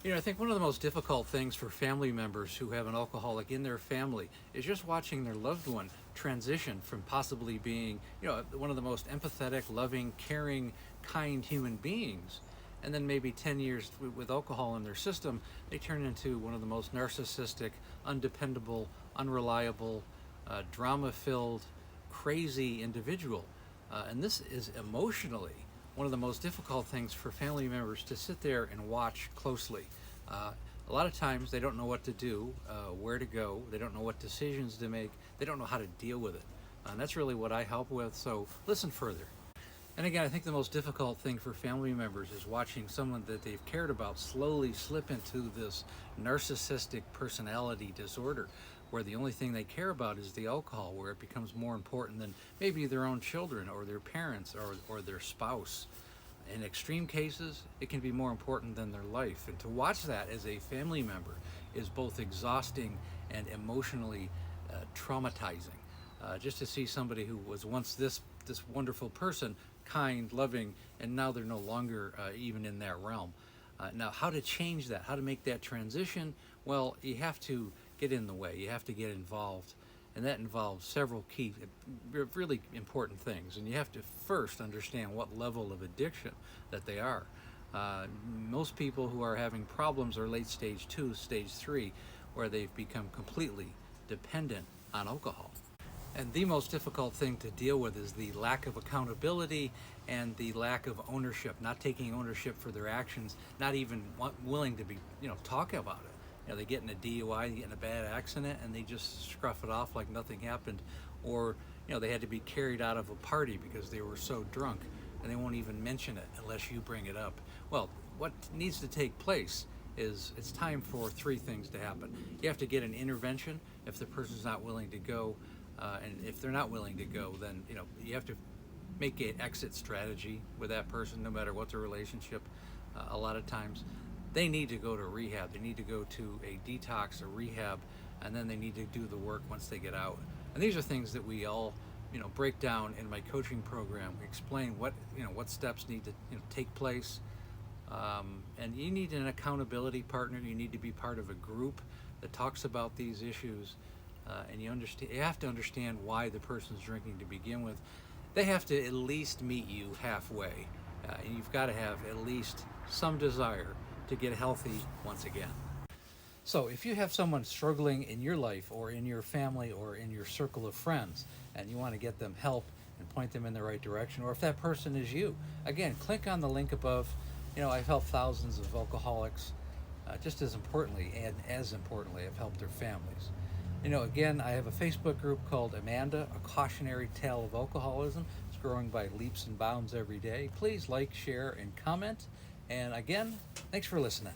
I think one of the most difficult things for family members who have an alcoholic in their family is just watching their loved one transition from possibly being, one of the most empathetic, loving, caring, kind human beings. And then maybe 10 years with alcohol in their system, they turn into one of the most narcissistic, undependable, unreliable, drama filled, crazy individual. And this is emotionally one of the most difficult things for family members to sit there and watch closely. Uh, a lot of times they don't know what to do, where to go, they don't know what decisions to make, they don't know how to deal with it. And that's really what I help with, so listen further. And again, I think the most difficult thing for family members is watching someone that they've cared about slowly slip into this narcissistic personality disorder, where the only thing they care about is the alcohol, where it becomes more important than maybe their own children or their parents or their spouse. In extreme cases, it can be more important than their life. And to watch that as a family member is both exhausting and emotionally traumatizing. Just to see somebody who was once this wonderful person, kind, loving, and now they're no longer even in that realm. Now, how to change that, how to make that transition? Well, you have to get in the way, you have to get involved, and that involves several key, really important things. And you have to first understand what level of addiction that they are. Most people who are having problems are late stage 2, stage 3, where they've become completely dependent on alcohol. And the most difficult thing to deal with is the lack of accountability and the lack of ownership, not taking ownership for their actions, not even willing to be, talk about it. They get in a DUI, they get in a bad accident, and they just scruff it off like nothing happened. Or, they had to be carried out of a party because they were so drunk, and they won't even mention it unless you bring it up. Well, what needs to take place is it's time for three things to happen. You have to get an intervention if the person's not willing to go. And if they're not willing to go, then you have to make an exit strategy with that person, no matter what the relationship. A lot of times, they need to go to rehab. They need to go to a detox or rehab, and then they need to do the work once they get out. And these are things that we all, break down in my coaching program. We explain what steps need to take place. And you need an accountability partner. You need to be part of a group that talks about these issues. And you have to understand why the person's drinking to begin with. They have to at least meet you halfway. And you've got to have at least some desire to get healthy once again. So if you have someone struggling in your life or in your family or in your circle of friends, and you want to get them help and point them in the right direction, or if that person is you, again, click on the link above. I've helped thousands of alcoholics. Just as importantly, I've helped their families. Again, I have a Facebook group called Amanda, A Cautionary Tale of Alcoholism. It's growing by leaps and bounds every day. Please like, share, and comment. And again, thanks for listening.